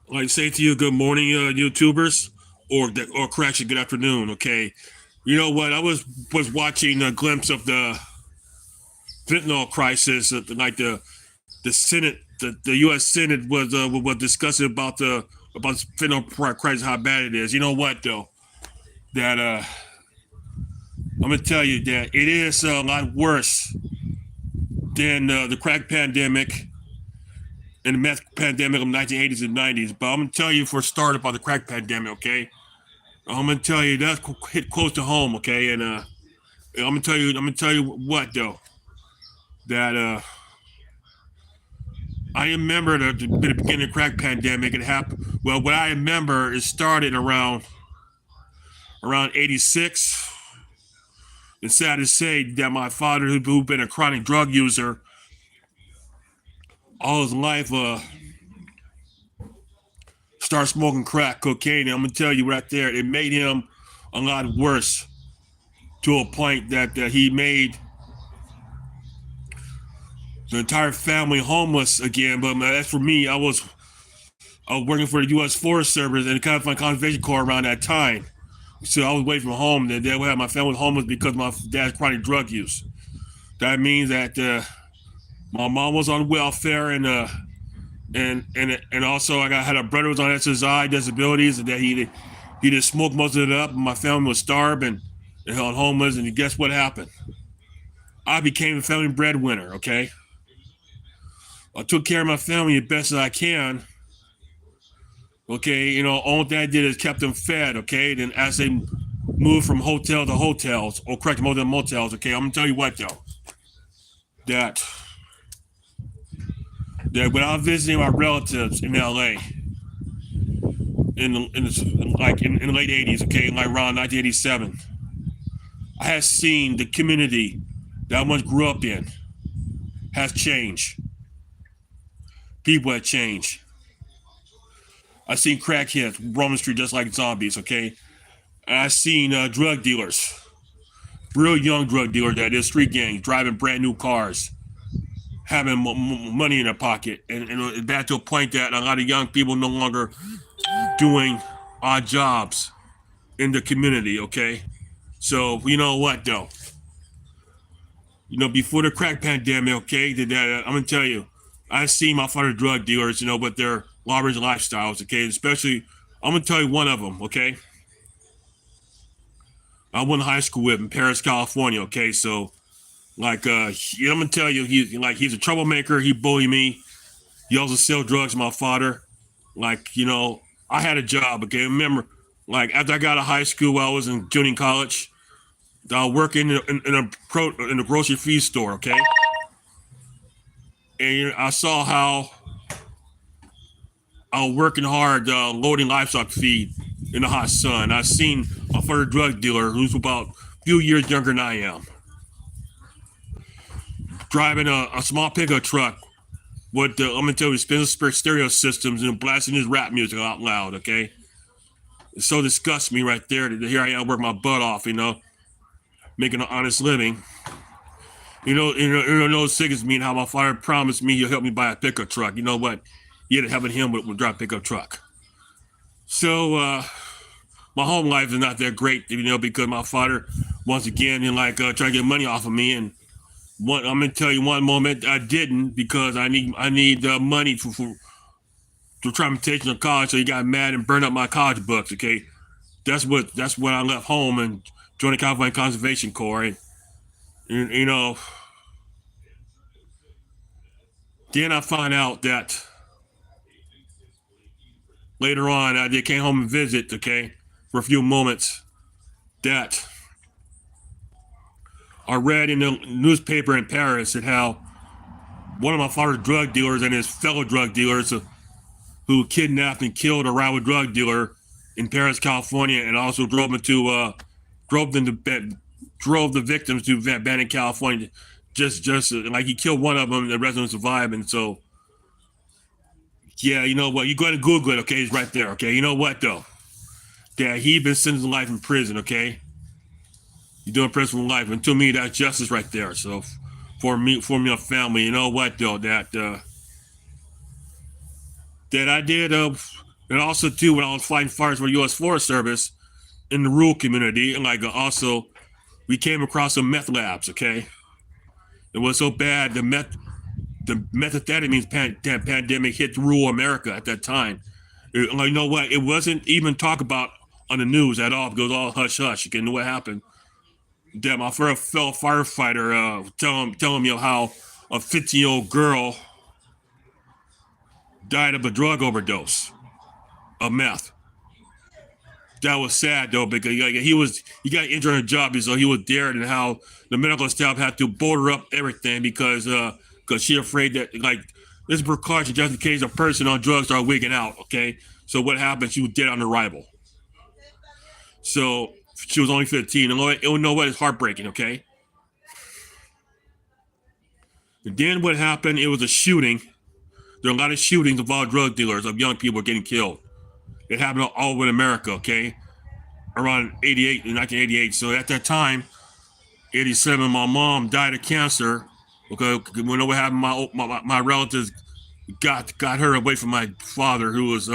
Like say to you, good morning, YouTubers, or correction, good afternoon. Okay, you know what? I was watching a glimpse of the fentanyl crisis, like the Senate, the U.S. Senate was discussing about fentanyl crisis, how bad it is. You know what though? That I'm gonna tell you that it is a lot worse than the crack pandemic and the meth pandemic of the 1980s and 90s. But I'm gonna tell you for a start about the crack pandemic. Okay, I'm gonna tell you that's hit close to home. Okay, and I'm gonna tell you what though, that I remember the beginning of the crack pandemic. It happened. Well, what I remember it started around '86. It's sad to say that my father, who'd been a chronic drug user all his life, started smoking crack cocaine. And I'm gonna tell you right there, it made him a lot worse to a point that he made the entire family homeless again. But as for me, I was working for the U.S. Forest Service and the Conservation Corps around that time. So I was away from home. That would have my family homeless because of my dad's chronic drug use. That means that my mom was on welfare and also had a brother who was on SSI disabilities and that he just smoked most of it up. And my family was starved and held homeless. And guess what happened? I became a family breadwinner. Okay, I took care of my family as best as I can. Okay, all that I did is kept them fed. Okay, then as they moved from hotel to hotels, or correct, motel to motels. Okay, I'm gonna tell you what though, that that when I was visiting my relatives in LA in the late '80s, okay, like around 1987, I had seen the community that I once grew up in has changed. People have changed. I seen crackheads roaming the street just like zombies. Okay, and I seen drug dealers, real young drug dealers that is street gangs driving brand new cars, having money in their pocket, and that to a point that a lot of young people no longer doing odd jobs in the community. Okay, so you know what though, before the crack pandemic, okay, I'm gonna tell you, I see my father drug dealers, with their lavish lifestyles, okay, especially I'm gonna tell you one of them, okay. I went to high school with in Paris, California, okay, so I'm gonna tell you, he's a troublemaker. He bullied me. He also sell drugs to my father. I had a job, okay. Remember, after I got out of high school, while I was in junior college, I was working in a grocery feed store, okay. And I saw how I was working hard, loading livestock feed in the hot sun. I seen a father drug dealer who's about a few years younger than I am, driving a small pickup truck with I'm gonna tell you, expensive stereo systems and blasting his rap music out loud. Okay, it so disgusts me right there that here I am working my butt off, making an honest living. Those sickens me and how my father promised me he'll help me buy a pickup truck. You know what? He ended up helping him with drive a pickup truck. So my home life is not that great, because my father once again trying to get money off of me. And I'm gonna tell you one moment I didn't because I need money for transportation to college. So he got mad and burned up my college books. Okay, that's when I left home and joined the California Conservation Corps. And then I find out that later on I came home and visit. Okay, for a few moments that I read in the newspaper in Paris that how one of my father's drug dealers and his fellow drug dealers who kidnapped and killed a rival drug dealer in Paris, California, and also drove them to drove the victims to abandoned California. Just like he killed one of them, and the rest of them survived. And so, yeah, you know what? You go ahead and Google it. Okay, it's right there. Okay, you know what though? That he been sentenced to life in prison. Okay, you're doing prison for life, and to me, that's justice right there. So, for me, a family, you know what though? That I did And also too, when I was fighting fires for the U.S. Forest Service in the rural community, and like also we came across some meth labs. Okay, it was so bad the methamphetamine pandemic hit rural America at that time. You know what? It wasn't even talked about on the news at all because it was all hush hush. You know what happened? That my first fellow firefighter telling me how a 15-year-old girl died of a drug overdose of meth. That was sad though because he got injured on a job, so he was dared, and how the medical staff had to board her up everything because she afraid that like this is precaution just in case a person on drugs start wigging out. Okay, so what happened? She was dead on arrival. So she was only 15. And you know what? It's heartbreaking. Okay. And then what happened? It was a shooting. There are a lot of shootings of all drug dealers of young people getting killed. It happened all over America. Okay, around 1988. So at that time, 87, my mom died of cancer. Okay, we know what happened. My relatives got her away from my father, who was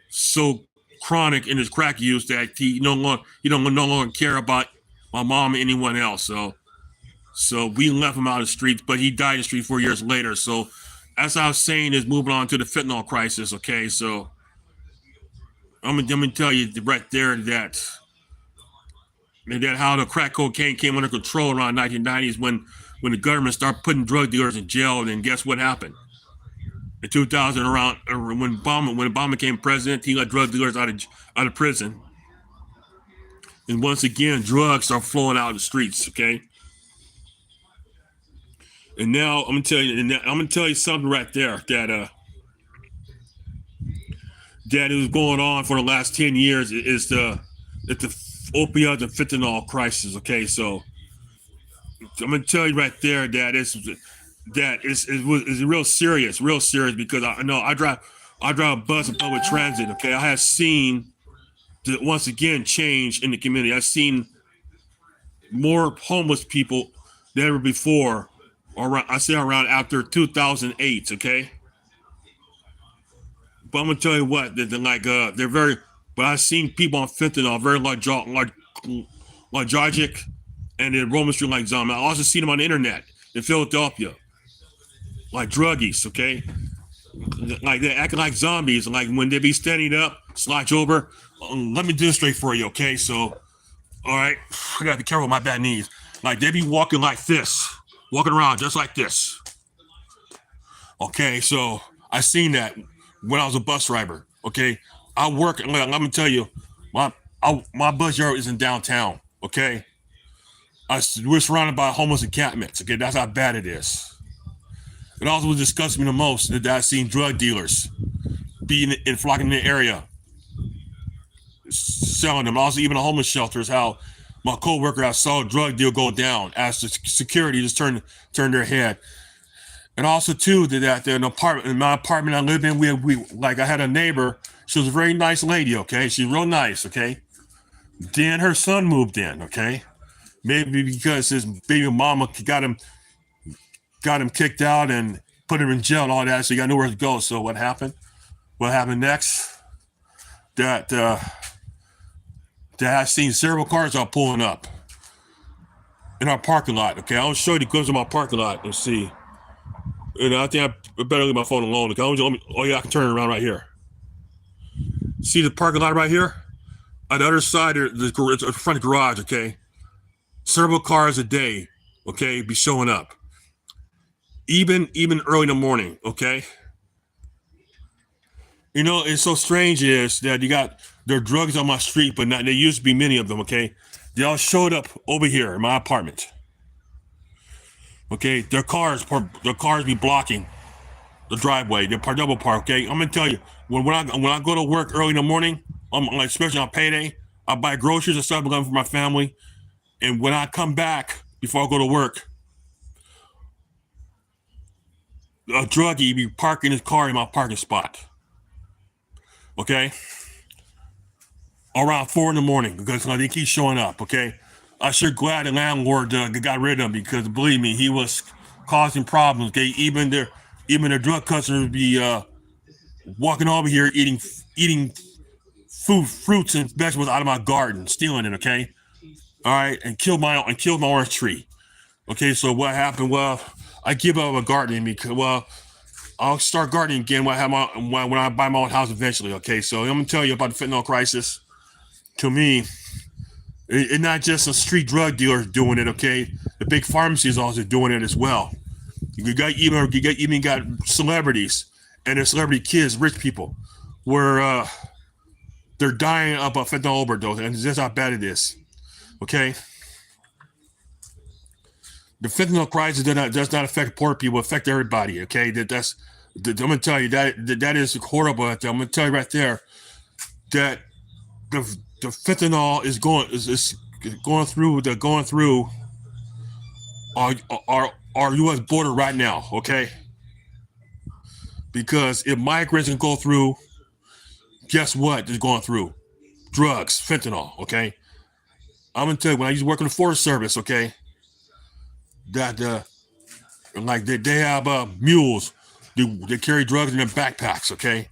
so chronic in his crack use that he no longer care about my mom or anyone else. So we left him out of the streets, but he died in the street 4 years later. So as I was saying, is moving on to the fentanyl crisis. Okay, so I'm gonna tell you right there that how the crack cocaine came under control around 1990s when the government started putting drug dealers in jail. And guess what happened? In 2000, around when Obama became president, he let drug dealers out of prison. And once again, drugs are flowing out of the streets. Okay. And now I'm gonna tell you something right there that is going on for the last 10 years is the opioid and fentanyl crisis. Okay, so I'm gonna tell you right there that it's real serious because I know I drive a bus and public transit. Okay, I have seen the once again change in the community. I've seen more homeless people than ever before. I say around after 2008. Okay, but I'm gonna tell you what they're very. But I've seen people on fentanyl very lethargic, and in Roman Street like zombies. I also seen them on the internet in Philadelphia, like druggies. Okay, like they're acting like zombies. Like when they be standing up, slouch over. Let me demonstrate for you. Okay, so all right, I gotta be careful with my bad knees. Like they be walking like this, walking around just like this. Okay, so I seen that when I was a bus driver. Okay, I work. Let me tell you, my bus yard is in downtown. Okay, we're surrounded by homeless encampments. Okay, that's how bad it is. It also was disgusting me the most that I seen drug dealers being in flocking in the area, selling them. Also, even the homeless shelters. How my coworker, I saw a drug deal go down as the security just turned their head. And also too that in my apartment I live in, we like I had a neighbor. She was a very nice lady. Okay, she's real nice. Okay, then her son moved in. Okay, maybe because his baby mama got him kicked out and put him in jail and all that, so he got nowhere to go. So what happened? What happened next? That I seen several cars are pulling up in our parking lot. Okay, I'll show you the clips of my parking lot and see. And I think I better leave my phone alone. Oh yeah, I can turn it around right here. See the parking lot right here? On the other side, the front garage. Okay, several cars a day. Okay, be showing up. Even early in the morning. Okay. You know, it's so strange is that you got their drugs on my street, but not. There used to be many of them. Okay, they all showed up over here in my apartment. Okay, their cars be blocking the driveway. They're double park. Okay, I'm gonna tell you when I go to work early in the morning, like especially on payday, I buy groceries and stuff for my family, and when I come back before I go to work, a druggie be parking his car in my parking spot. Okay, around 4 a.m. because they keep showing up. Okay. I'm sure glad the landlord got rid of him because believe me, he was causing problems. Okay, even their drug customers be walking over here eating fruits and vegetables out of my garden, stealing it. Okay, all right, and killed my orange tree. Okay, so what happened? Well, I give up gardening because I'll start gardening again when I buy my own house eventually. Okay, so I'm gonna tell you about the fentanyl crisis. To me, it's not just a street drug dealers doing it. Okay, the big pharmacies also doing it as well. You even got celebrities and their celebrity kids, rich people, where they're dying of a fentanyl overdose, and that's how bad it is. Okay, the fentanyl crisis does not affect poor people; it affects everybody. Okay, I'm gonna tell you that is horrible. I'm gonna tell you right there that the fentanyl is going through our U.S. border right now. Okay, because if migrants can go through, guess what? They're going through drugs, fentanyl. Okay, I'm gonna tell you when I used to work in the Forest Service. Okay, that like they have mules. They carry drugs in their backpacks. Okay,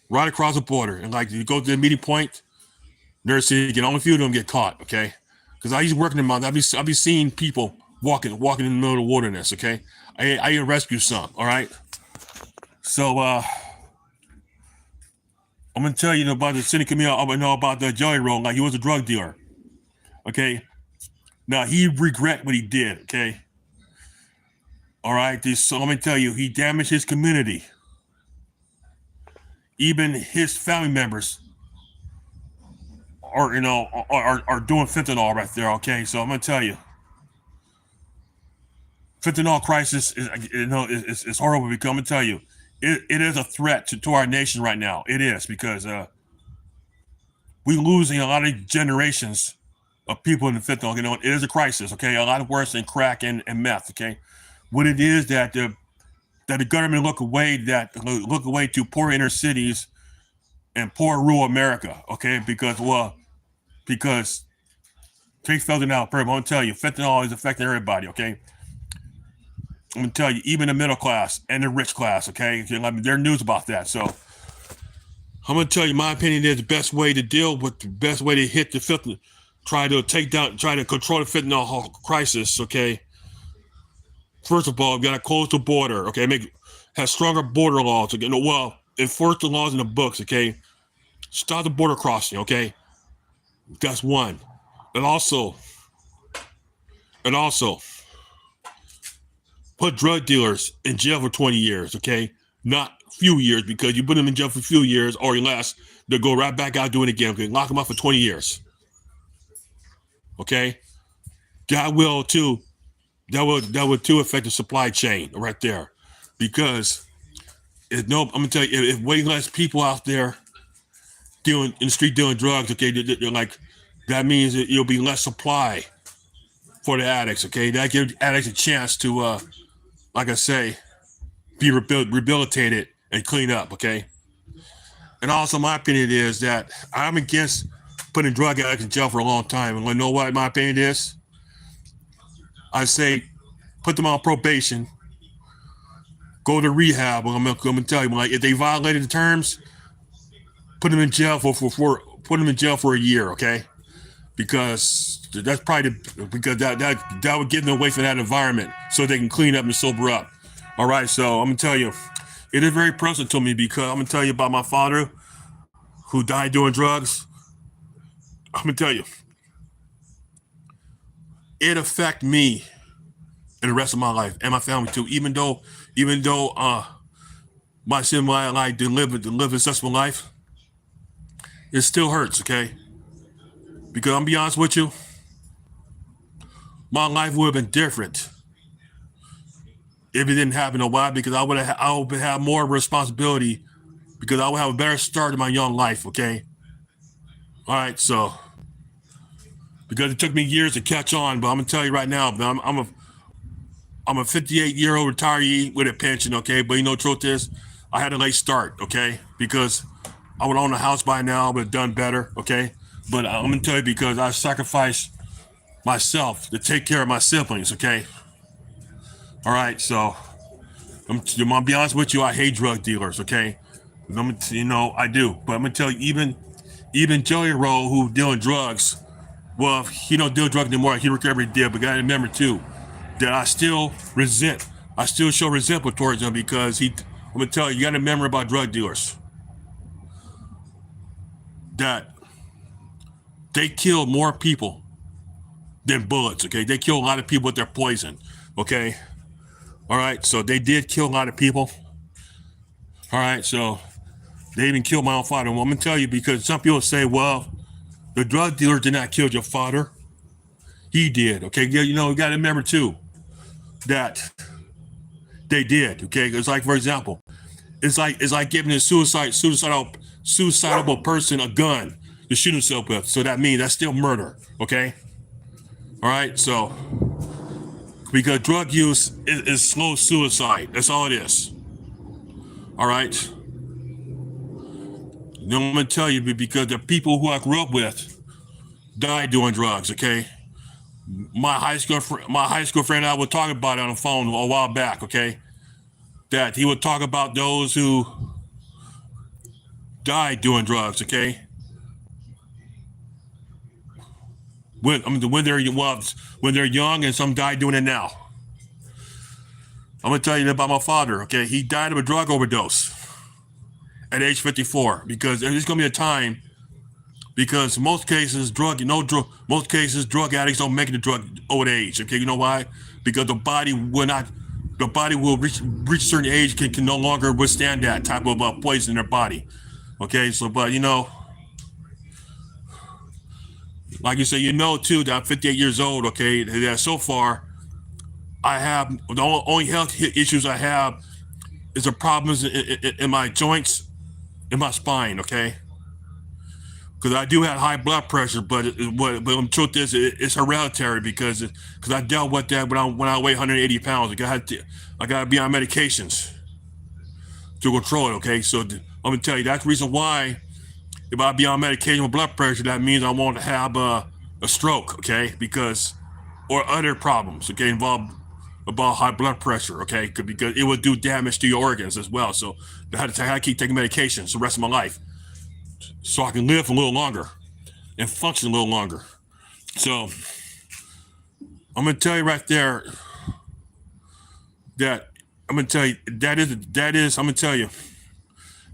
right across the border, and like you go to the meeting point, Nurse City, only a few of them get caught. Okay, because I used to work in the mountains. I'll be seeing people walking in the middle of the wilderness. Okay, I even rescue some. All right, so I'm gonna tell you about the City Camille. I know about the Jelly Roll. Like he was a drug dealer. Okay, now he regret what he did. Okay, all right. So let me tell you, he damaged his community. Even his family members are doing fentanyl right there. Okay, so I'm gonna tell you, fentanyl crisis is horrible because I'm gonna tell you, it is a threat to our nation right now. It is because we're losing a lot of generations of people in the fentanyl. It is a crisis. Okay, a lot worse than crack and meth. Okay, what it is that the government look away to poor inner cities and poor rural America. Okay, because take fentanyl out. I'm gonna tell you, fentanyl is affecting everybody. Okay, I'm gonna tell you, even the middle class and the rich class. Okay, there's news about that. So I'm gonna tell you, my opinion is the best way to hit the fentanyl, try to control the fentanyl crisis. Okay, first of all, we gotta close the border. Okay, have stronger border laws. Okay, enforce the laws in the books. Okay, stop the border crossing. Okay, that's one. And also put drug dealers in jail for 20 years, okay? Not few years, because you put them in jail for a few years or less, they'll go right back out doing it again. Okay, lock them up for 20 years. Okay? That will too affect the supply chain right there. Because I'm gonna tell you, if way less people out there in the street doing drugs, okay, they're like, that means that it'll be less supply for the addicts, okay? That gives addicts a chance to like I say, be rehabilitated and clean up, okay? And also, my opinion is that I'm against putting drug addicts in jail for a long time. And you know what my opinion is? I say put them on probation, go to rehab. I'm gonna tell you, like if they violated the terms, put them in jail for a year, okay? Because that's probably because that would get them away from that environment so they can clean up and sober up. All right, so I'm gonna tell you, it is very personal to me because I'm gonna tell you about my father who died doing drugs. I'm gonna tell you, it affected me and the rest of my life and my family too. Even though my son life to live a successful life, it still hurts. Okay, because I'm be honest with you, my life would have been different if it didn't happen. Why? Because I would have more responsibility because I would have a better start in my young life. Okay, all right, so because it took me years to catch on, but I'm gonna tell you right now, I'm a 58-year-old retiree with a pension. Okay, but truth is, I had a late start. Okay, because I would own a house by now, I would have done better. Okay, but I'm gonna tell you because I sacrificed myself to take care of my siblings. Okay, all right, so I'm gonna be honest with you, I hate drug dealers. Okay, You know, I do. But I'm gonna tell you, even Joey Rowe, who dealing drugs, well, he don't deal drugs anymore. He recovered did, but gotta remember too that I still show resentment towards him because I'm gonna tell you, you gotta remember about drug dealers that they kill more people than bullets. Okay, they kill a lot of people with their poison. Okay, all right. So they did kill a lot of people. All right, so they even killed my own father. Well, I'm gonna tell you because some people say, well, the drug dealer did not kill your father. He did. Okay, yeah, you know, you gotta remember too that they did. Okay, it's like, for example, it's like giving a suicidal person a gun to shoot himself with. So that means that's still murder. Okay, all right. So because drug use is slow suicide. That's all it is. All right. Then I'm gonna tell you because the people who I grew up with died doing drugs. Okay. My high school friend, I would talk about it on the phone a while back. Okay, that he would talk about those who died doing drugs. Okay, when they're young, and some died doing it now. I'm gonna tell you about my father. Okay, he died of a drug overdose at age 54 because there's gonna be a time. Because most cases, drug addicts don't make it to drug old age. Okay, you know why? Because the body will reach a certain age can no longer withstand that type of poison in their body. Okay, so but you know, like you say, you know too that I'm 58 years old. Okay, that so far I have the only health issues I have is the problems in my joints, in my spine. Okay. Because I do have high blood pressure, but the truth is it's hereditary because I dealt with that when I weigh 180 pounds. I got to be on medications to control it. Okay, so I'm gonna tell you that's the reason why if I be on medication with blood pressure, that means I won't have a stroke. Okay, because or other problems. Okay, involved about high blood pressure. Okay, because it would do damage to your organs as well. So I had to keep taking medications the rest of my life so I can live a little longer and function a little longer. So I'm gonna tell you right there that I'm gonna tell you I'm gonna tell you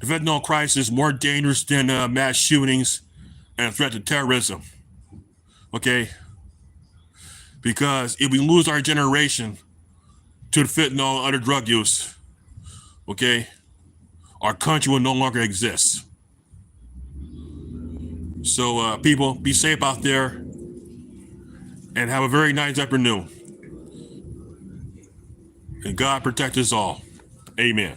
the fentanyl crisis is more dangerous than mass shootings and a threat to terrorism. Okay, because if we lose our generation to the fentanyl and other drug use, okay, our country will no longer exist. So people, be safe out there and have a very nice afternoon. And God protect us all. Amen.